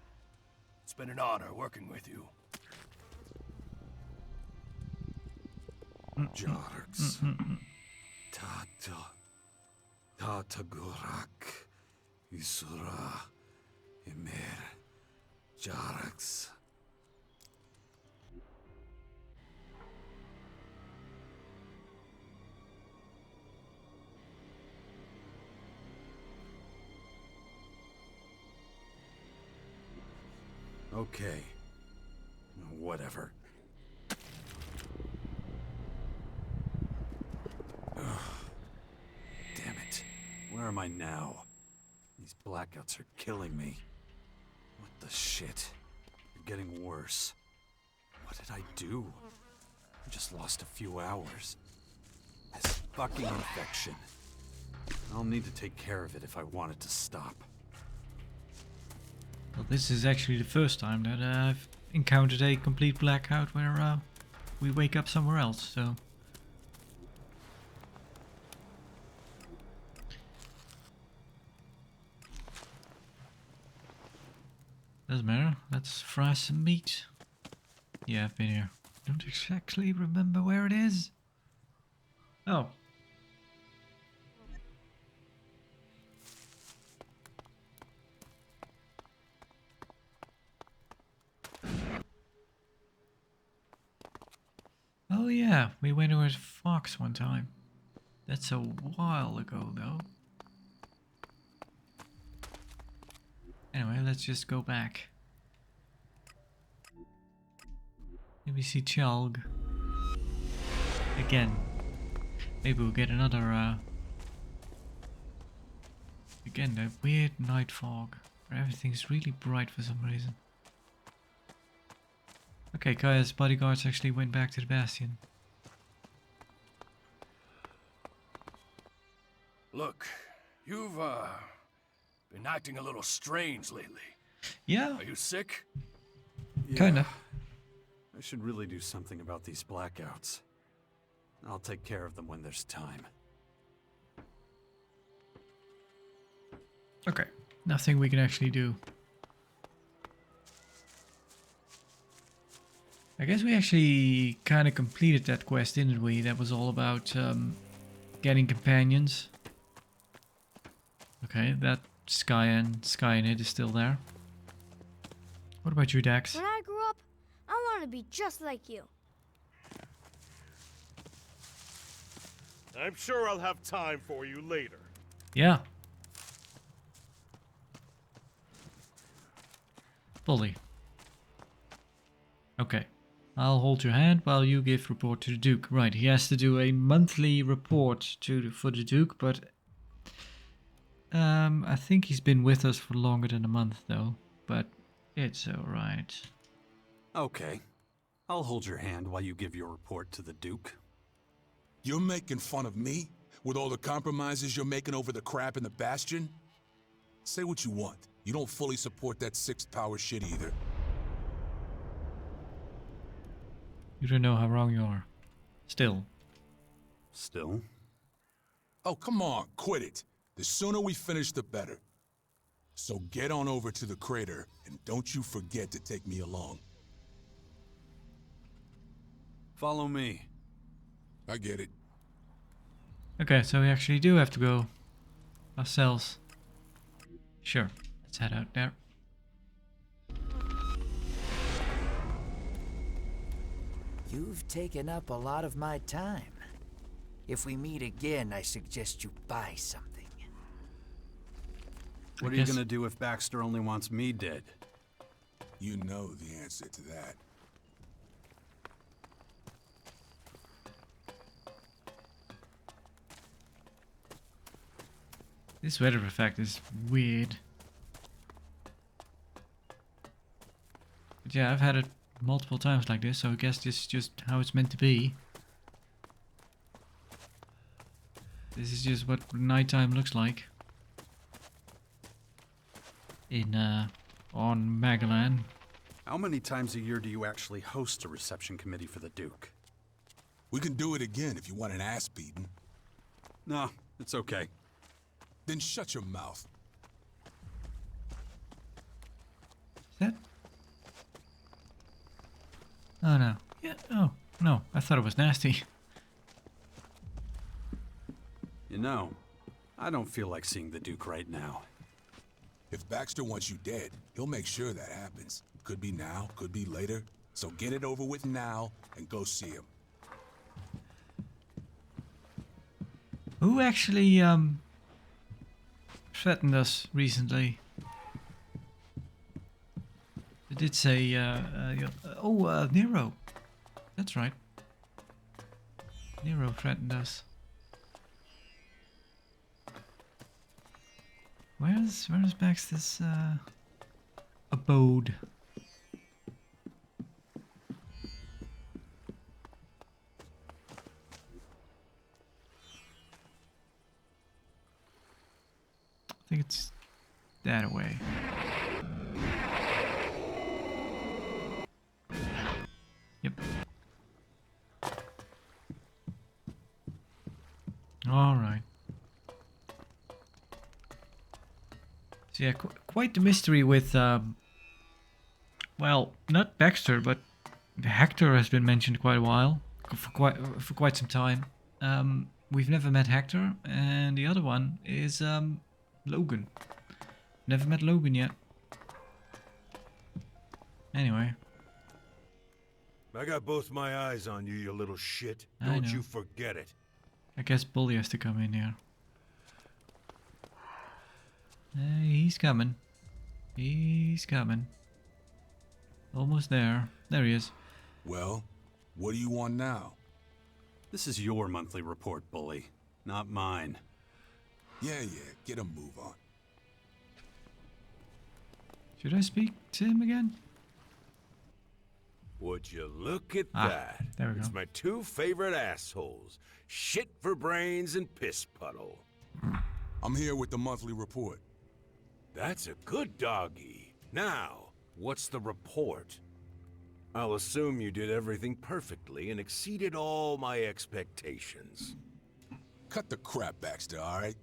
it's been an honor working with you. Jarx. Tatagurak. Isura. Emir. Jarx. Okay. Whatever. Ugh. Damn it. Where am I now? These blackouts are killing me. What the shit? They're getting worse. What did I do? I just lost a few hours. This fucking infection. I'll need to take care of it if I want it to stop. Well, this is actually the first time that I've encountered a complete blackout where we wake up somewhere else, so... Doesn't matter, let's fry some meat. Yeah, I've been here. Don't exactly remember where it is. Oh. Oh yeah, we went to a fox one time. That's a while ago though. Anyway, let's just go back. Maybe see Chalg. Again. Maybe we'll get another again, that weird night fog where everything's really bright for some reason. Okay, Kaya's bodyguards actually went back to the Bastion. Look, you've been acting a little strange lately. Yeah. Are you sick? Yeah, Kinda. I should really do something about these blackouts. I'll take care of them when there's time. Okay, nothing we can actually do. I guess we actually kind of completed that quest, didn't we? That was all about getting companions. Okay, that Skynet is still there. What about you, Dax? When I grow up, I want to be just like you. I'm sure I'll have time for you later. Yeah. Fully. Okay. I'll hold your hand while you give report to the Duke. Right, he has to do a monthly report for the Duke, but I think he's been with us for longer than a month though, but it's alright. Okay. I'll hold your hand while you give your report to the Duke. You're making fun of me? With all the compromises you're making over the crap in the Bastion? Say what you want. You don't fully support that sixth power shit either. You don't know how wrong you are. Still. Still? Oh, come on, quit it. The sooner we finish, the better. So get on over to the crater, and don't you forget to take me along. Follow me. I get it. Okay, so we actually do have to go ourselves. Sure, let's head out there. You've taken up a lot of my time. If we meet again, I suggest you buy something. What are you gonna do if Baxter only wants me dead? You know the answer to that. This weather effect is weird. But yeah, I've had it multiple times like this, so I guess this is just how it's meant to be. This is just what nighttime looks like. In, on Magalan. How many times a year do you actually host a reception committee for the Duke? We can do it again if you want an ass beating. No, it's okay. Then shut your mouth. Is that? Oh no. Yeah, oh, no. I thought it was nasty. You know, I don't feel like seeing the Duke right now. If Baxter wants you dead, he'll make sure that happens. Could be now, could be later. So get it over with now and go see him. Who actually, threatened us recently? It did say, Nero. That's right. Nero threatened us. Where's Baxter's think it's that way. Yep. Alright. So yeah, quite the mystery with, well, not Baxter, but Hector has been mentioned quite a while, for quite some time. We've never met Hector, and the other one is Logan. Never met Logan yet. Anyway. I got both my eyes on you, you little shit. I Don't know. you forget it. I guess Bully has to come in here. He's coming. He's coming. Almost there. There he is. Well, what do you want now? This is your monthly report, Bully, not mine. Yeah, get a move on. Should I speak to him again? Would you look at that? There we go. It's my two favorite assholes. Shit for brains and piss puddle. I'm here with the monthly report. That's a good doggy. Now, what's the report? I'll assume you did everything perfectly and exceeded all my expectations. Cut the crap, Baxter, all right?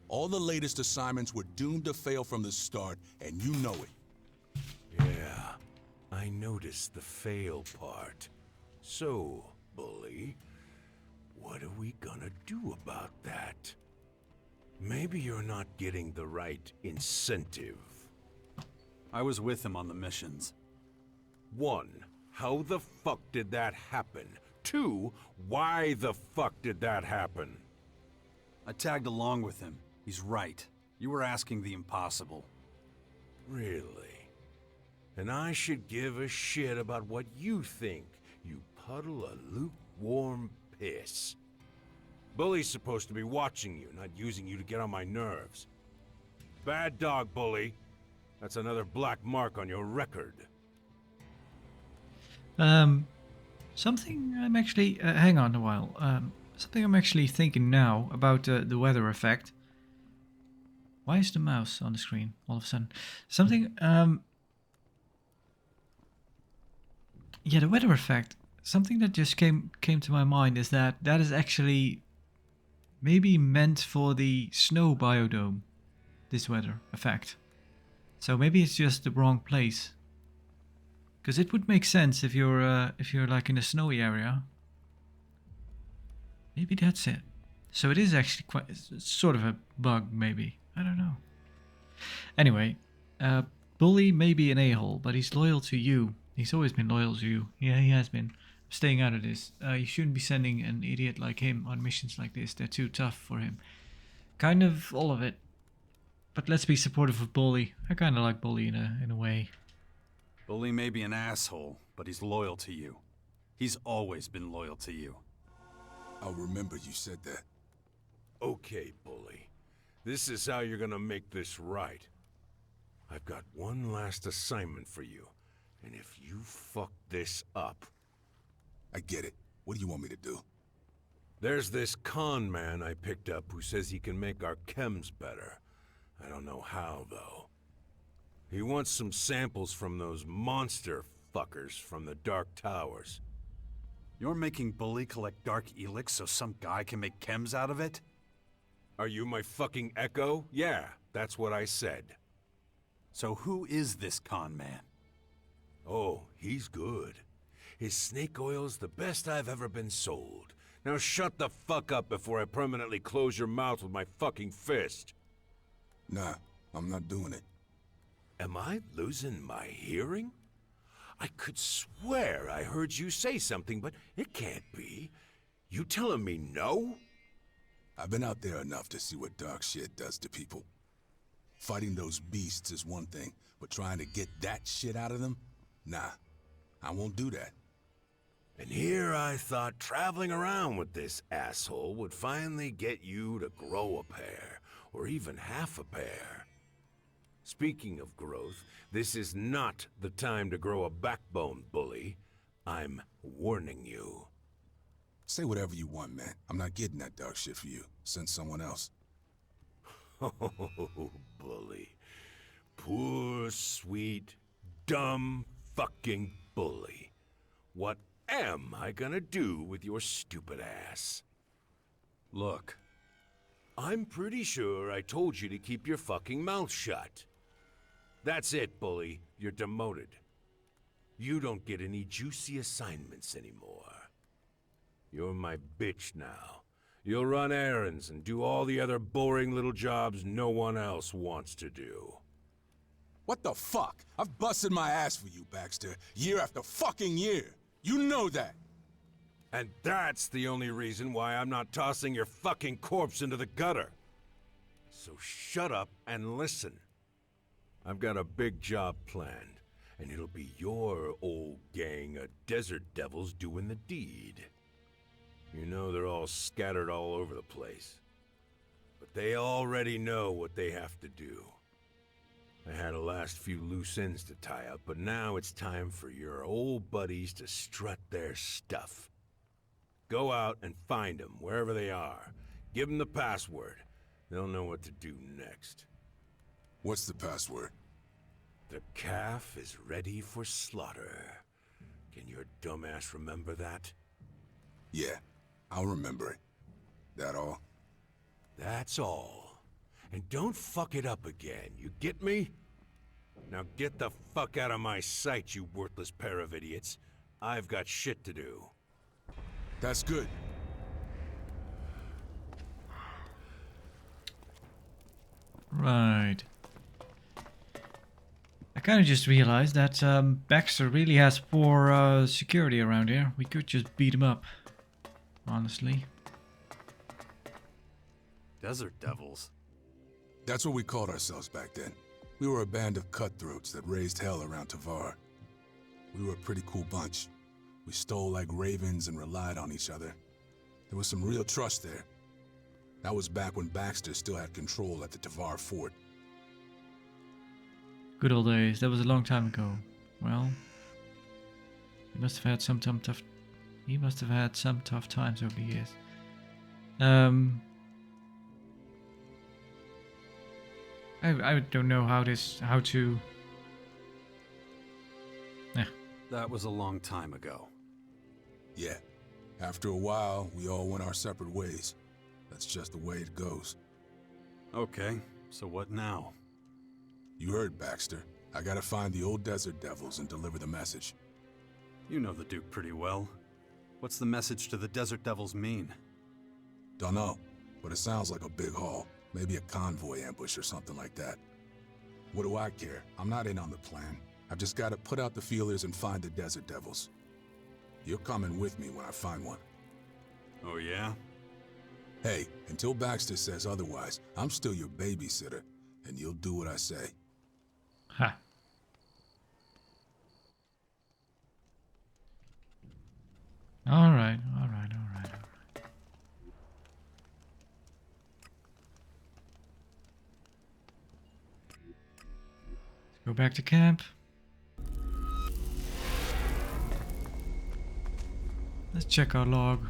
All the latest assignments were doomed to fail from the start, and you know it. Yeah, I noticed the fail part. So, Bully, what are we gonna do about that? Maybe you're not getting the right incentive. I was with him on the missions. 1, how the fuck did that happen? 2, why the fuck did that happen? I tagged along with him. He's right. You were asking the impossible. Really? And I should give a shit about what you think, you puddle of lukewarm piss. Bully's supposed to be watching you, not using you to get on my nerves. Bad dog, Bully. That's another black mark on your record. Something I'm actually... hang on a while. Something I'm actually thinking now about the weather effect. Why is the mouse on the screen all of a sudden? Something... yeah, the weather effect. Something that just came to my mind is that is actually maybe meant for the snow biodome. This weather effect. So maybe it's just the wrong place. Because it would make sense if you're like in a snowy area. Maybe that's it. So it is actually quite sort of a bug, maybe. I don't know. Anyway, Bully may be an a-hole, but he's loyal to you. He's always been loyal to you. Yeah, he has been. I'm staying out of this. You shouldn't be sending an idiot like him on missions like this. They're too tough for him. Kind of all of it. But let's be supportive of Bully. I kind of like Bully in a way. Bully may be an asshole, but he's loyal to you. He's always been loyal to you. I'll remember you said that. Okay, Bully. This is how you're gonna make this right. I've got one last assignment for you. And if you fuck this up... I get it. What do you want me to do? There's this con man I picked up who says he can make our chems better. I don't know how, though. He wants some samples from those monster fuckers from the Dark Towers. You're making Bully collect Dark ELEX so some guy can make chems out of it? Are you my fucking echo? Yeah, that's what I said. So who is this con man? Oh, he's good. His snake oil's the best I've ever been sold. Now shut the fuck up before I permanently close your mouth with my fucking fist. Nah, I'm not doing it. Am I losing my hearing? I could swear I heard you say something, but it can't be. You telling me no? I've been out there enough to see what dark shit does to people. Fighting those beasts is one thing, but trying to get that shit out of them? Nah, I won't do that. And here I thought traveling around with this asshole would finally get you to grow a pair, or even half a pair. Speaking of growth, this is not the time to grow a backbone, Bully. I'm warning you. Say whatever you want, man. I'm not getting that dark shit for you. Send someone else. Oh, Bully. Poor, sweet, dumb fucking Bully. What am I gonna do with your stupid ass? Look. I'm pretty sure I told you to keep your fucking mouth shut. That's it, Bully. You're demoted. You don't get any juicy assignments anymore. You're my bitch now. You'll run errands and do all the other boring little jobs no one else wants to do. What the fuck? I've busted my ass for you, Baxter, year after fucking year. You know that. And that's the only reason why I'm not tossing your fucking corpse into the gutter. So shut up and listen. I've got a big job planned, and it'll be your old gang of desert devils doing the deed. You know they're all scattered all over the place. But they already know what they have to do. I had a last few loose ends to tie up, but now it's time for your old buddies to strut their stuff. Go out and find them, wherever they are. Give them the password. They'll know what to do next. What's the password? The calf is ready for slaughter. Can your dumbass remember that? Yeah, I'll remember it. That all? That's all. And don't fuck it up again, you get me? Now get the fuck out of my sight, you worthless pair of idiots. I've got shit to do. That's good. Right. I kind of just realized that Baxter really has poor security around here. We could just beat him up, honestly. Desert devils? That's what we called ourselves back then. We were a band of cutthroats that raised hell around Tavar. We were a pretty cool bunch. We stole like ravens and relied on each other. There was some real trust there. That was back when Baxter still had control at the Tavar fort. Good old days. That was a long time ago. Well, he must have had some tough. He must have had some tough times over the years. I don't know how to. Yeah. That was a long time ago. Yeah. After a while, we all went our separate ways. That's just the way it goes. Okay, so what now? You heard, Baxter. I gotta find the old desert devils and deliver the message. You know the Duke pretty well. What's the message to the desert devils mean? Dunno, but it sounds like a big haul. Maybe a convoy ambush or something like that. What do I care? I'm not in on the plan. I've just gotta put out the feelers and find the desert devils. You're coming with me when I find one. Oh yeah? Hey, until Baxter says otherwise, I'm still your babysitter, and you'll do what I say. Ha. All right. Let's go back to camp. Let's check our log.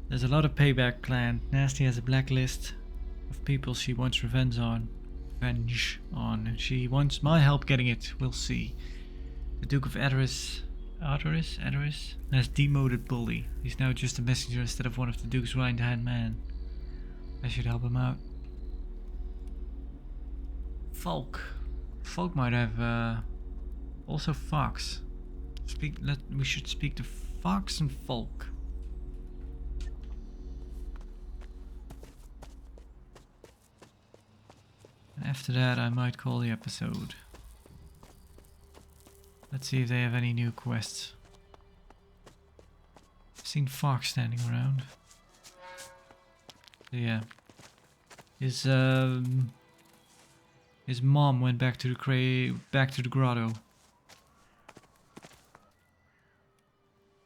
There's a lot of payback planned. Nasty has a blacklist of people she wants revenge on. She wants my help getting it. We'll see. The Duke of Edoris has demoted Bully. He's now just a messenger instead of one of the Duke's right-hand man. I should help him out. Folk might have also Fox. We should speak to Fox and Folk. After that, I might call the episode. Let's see if they have any new quests. I've seen Fox standing around. So yeah. His mom went back to the grotto.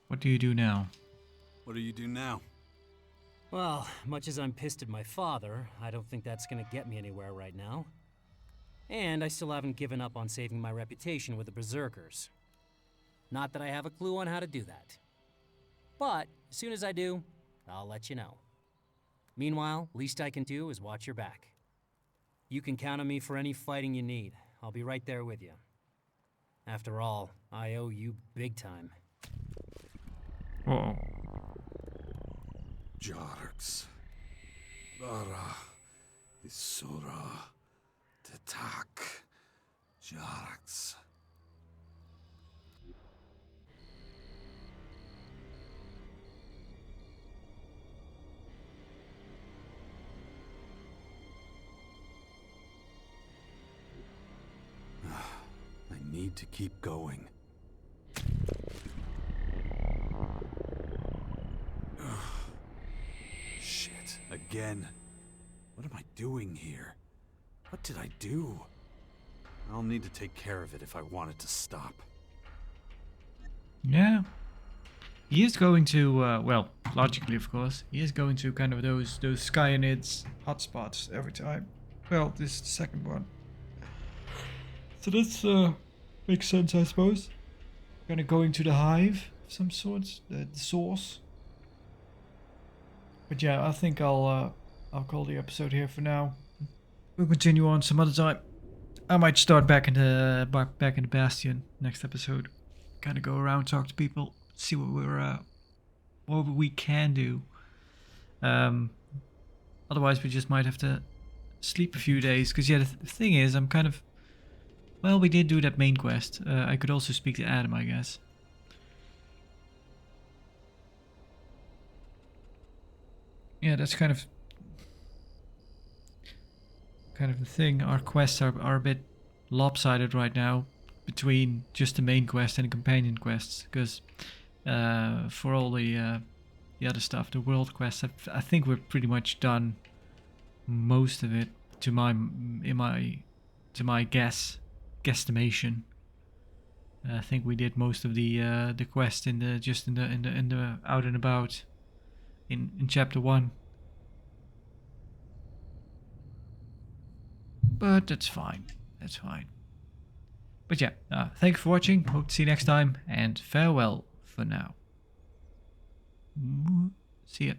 What do you do now? What do you do now? Well, much as I'm pissed at my father, I don't think that's gonna get me anywhere right now. And I still haven't given up on saving my reputation with the Berserkers. Not that I have a clue on how to do that. But, as soon as I do, I'll let you know. Meanwhile, least I can do is watch your back. You can count on me for any fighting you need. I'll be right there with you. After all, I owe you big time. Oh. Jarx. Bara. Isura. Tetak. Jarx. I need to keep going. Shit, again. What am I doing here? What did I do? I'll need to take care of it if I want it to stop. Yeah. He is going to, well, logically of course, he is going to kind of those Skyanids hotspots every time. Well, this is the second one. So that's, makes sense, I suppose. Kind of going to the hive of some sort, the source. But yeah, I think I'll call the episode here for now. We'll continue on some other time. I might start back in the Bastion next episode. Kind of go around, talk to people, see what we can do. Otherwise, we just might have to sleep a few days. Because yeah, the thing is, I'm kind of, well, we did do that main quest. I could also speak to Adam, I guess. Yeah, that's kind of the thing. Our quests are a bit lopsided right now between just the main quest and the companion quests, because for all the other stuff, the world quests, I think we're pretty much done most of it to my guesstimation. I think we did most of the quest in the out and about in chapter 1. But that's fine. That's fine. But yeah, thanks for watching. Hope to see you next time, and farewell for now. See ya.